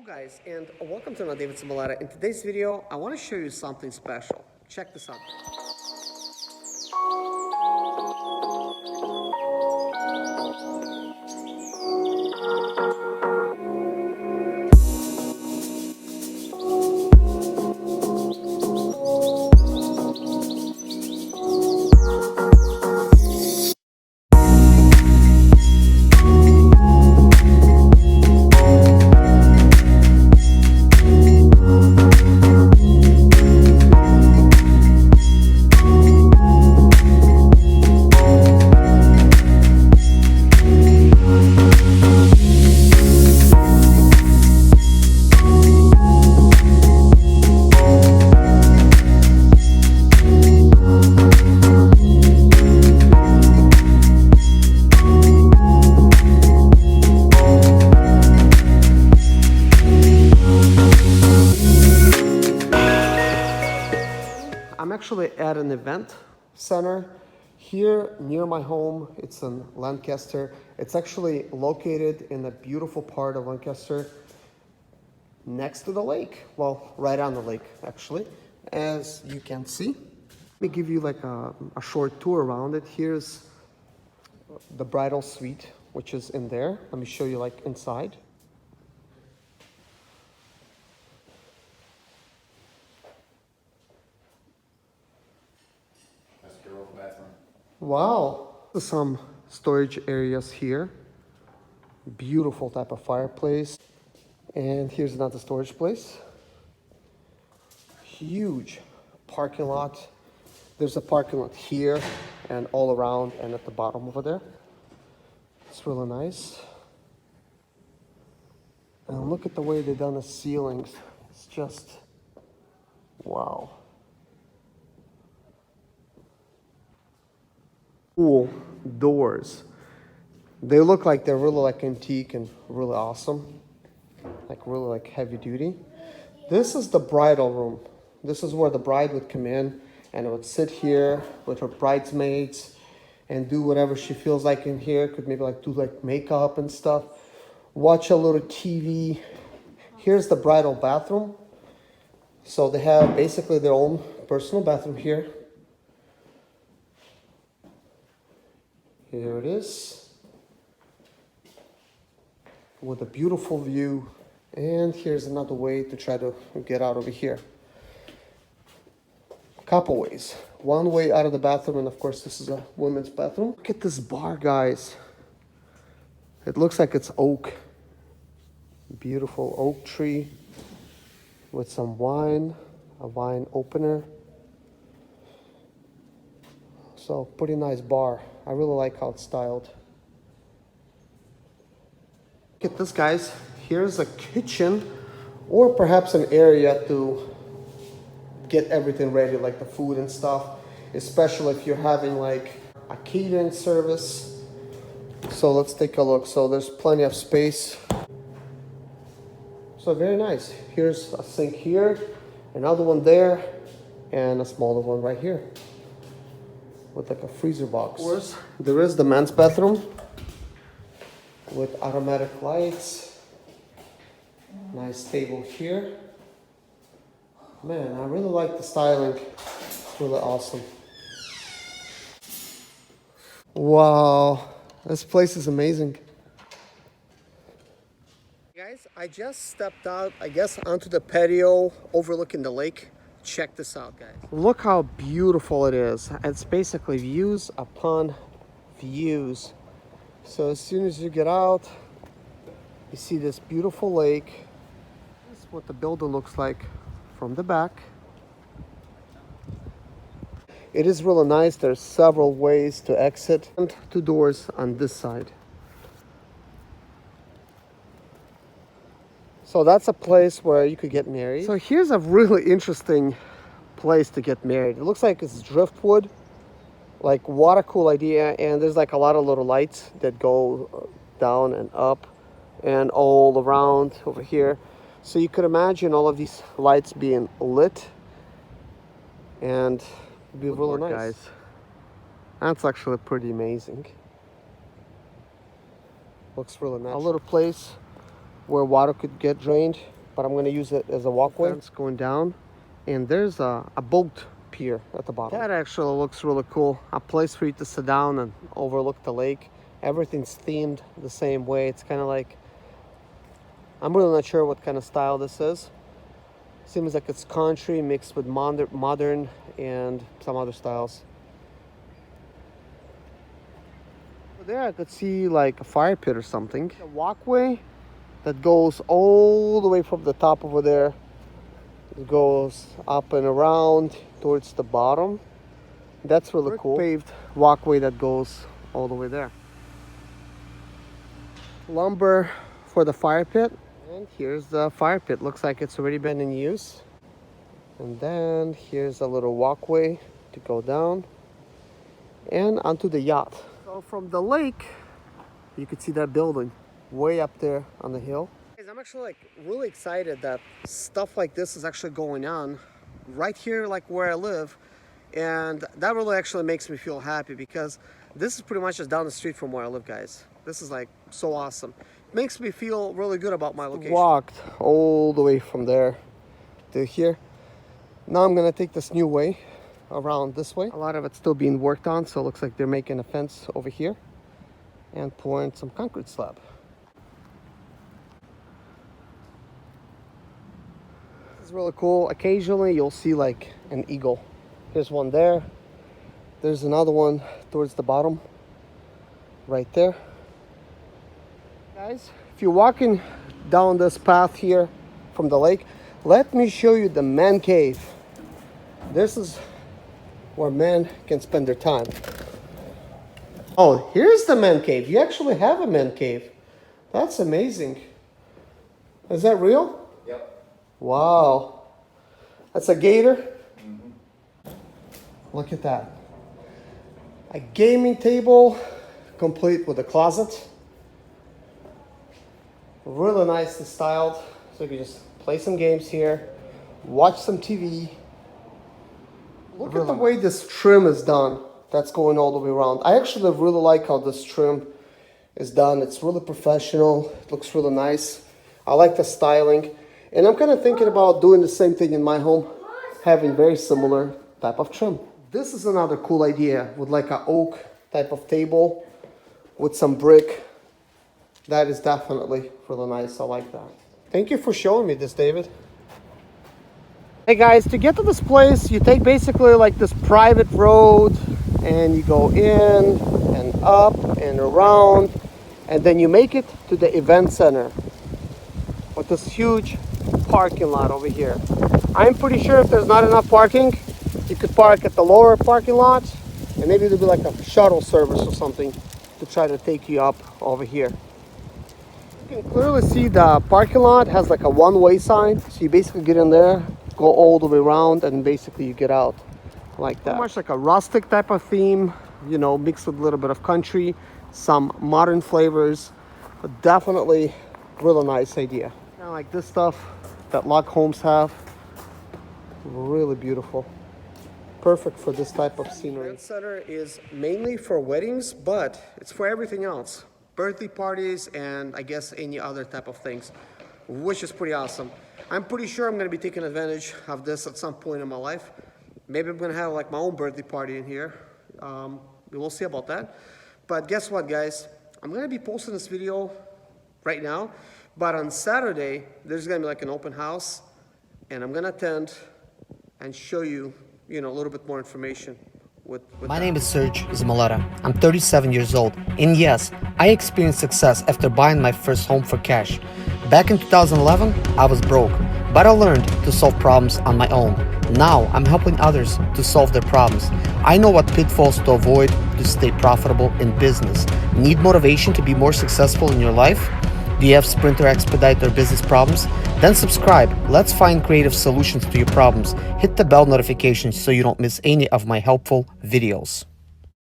Guys, and welcome to another Zimaleta. In today's video, I want to show you something special. Check this out. I'm actually at an event center here near my home. It's in Lancaster. It's actually located in a beautiful part of Lancaster next to the lake. Well, right on the lake, actually, as you can see. Let me give you like a short tour around it. Here's the bridal suite, which is in there. Let me show you like inside. Wow, some storage areas here. Beautiful type of fireplace. And here's another storage place. Huge parking lot. There's a parking lot here and all around and at the bottom over there. It's really nice. And look at the way they've done the ceilings. It's just, wow. Cool doors. They look like they're really like antique and really awesome, like really like heavy duty. This is the bridal room. This is where the bride would come in and would sit here with her bridesmaids and do whatever she feels like in here. Could maybe like do like makeup and stuff, watch a little TV. Here's the bridal bathroom. So they have basically their own personal bathroom here. Here it is, with a beautiful view. And here's another way to try to get out over here. Couple ways. One way out of the bathroom, and of course this is a women's bathroom. Look at this bar, guys. It looks like it's oak. Beautiful oak tree with some wine, a wine opener. So pretty nice bar. I really like how it's styled. Look at this, guys. Here's a kitchen, or perhaps an area to get everything ready, like the food and stuff, especially if you're having like a catering service. So let's take a look. So there's plenty of space. So very nice. Here's a sink here, another one there, and a smaller one right here, with like a freezer box. Of course, there is the men's bathroom with automatic lights. Nice table here. Man, I really like the styling. It's really awesome. Wow, this place is amazing. Guys, I just stepped out, I guess, onto the patio overlooking the lake. Check this out, guys. Look how beautiful it is. It's basically views upon views. So as soon as you get out, you see this beautiful lake. This is what the building looks like from the back. It is really nice. There's several ways to exit and two doors on this side. So that's a place where you could get married. So here's a really interesting place to get married. It looks like it's driftwood, like water cool idea, and there's like a lot of little lights that go down and up and all around over here. So you could imagine all of these lights being lit and it'd be really nice. Guys, that's actually pretty amazing. Looks really nice. A little place where water could get drained, but I'm gonna use it as a walkway. It's going down, and there's a boat pier at the bottom. That actually looks really cool. A place for you to sit down and overlook the lake. Everything's themed the same way. It's kind of like, I'm really not sure what kind of style this is. Seems like it's country mixed with modern and some other styles. Over there I could see like a fire pit or something. A walkway that goes all the way from the top over there. It goes up and around towards the bottom. That's really cool. Paved walkway that goes all the way there. Lumber for the fire pit. And here's the fire pit. Looks like it's already been in use. And then here's a little walkway to go down and onto the yacht. So from the lake, you could see that building way up there on the hill. I'm actually like really excited that stuff like this is actually going on right here, like where I live. And that really actually makes me feel happy because this is pretty much just down the street from where I live, guys. This is like so awesome. It makes me feel really good about my location. Walked all the way from there to here. Now I'm gonna take this new way around this way. A lot of it's still being worked on, so it looks like they're making a fence over here and pouring some concrete slab. This is really cool. Occasionally you'll see like an eagle. There's one there. There's another one towards the bottom right there. Guys, if you're walking down this path here from the lake, let me show you the man cave. This is where men can spend their time. Oh, here's the man cave. You actually have a man cave. That's amazing. Is that real? Yep. Wow. That's a gator? Mm-hmm. Look at that. A gaming table, complete with a closet. Really nicely styled. So you can just play some games here, watch some TV. Look at the way this trim is done. That's going all the way around. I actually really like how this trim is done. It's really professional. It looks really nice. I like the styling. And I'm kind of thinking about doing the same thing in my home, having very similar type of trim. This is another cool idea with like an oak type of table with some brick. That is definitely really nice. I like that. Thank you for showing me this, David. Hey guys, to get to this place, you take basically like this private road and you go in and up and around, and then you make it to the event center with this huge parking lot over here. I'm pretty sure if there's not enough parking, you could park at the lower parking lot, and maybe there'll be like a shuttle service or something to try to take you up over here. You can clearly see the parking lot has like a one-way sign, so you basically get in there, go all the way around, and basically you get out like that. Pretty much like a rustic type of theme, you know, mixed with a little bit of country, some modern flavors, but definitely really nice idea. Kind of like this stuff that log homes have. Really beautiful. Perfect for this type of scenery. The center is mainly for weddings, but it's for everything else. Birthday parties and I guess any other type of things, which is pretty awesome. I'm pretty sure I'm going to be taking advantage of this at some point in my life. Maybe I'm going to have like my own birthday party in here. We'll see about that. But guess what, guys? I'm going to be posting this video right now. But on Saturday, there's going to be like an open house. And I'm going to attend and show you, a little bit more information. My name is Serge Zimaleta. I'm 37 years old. And yes, I experienced success after buying my first home for cash. Back in 2011, I was broke, but I learned to solve problems on my own. Now, I'm helping others to solve their problems. I know what pitfalls to avoid to stay profitable in business. Need motivation to be more successful in your life? Do you have Sprinter expedite their business problems? Then subscribe. Let's find creative solutions to your problems. Hit the bell notification so you don't miss any of my helpful videos.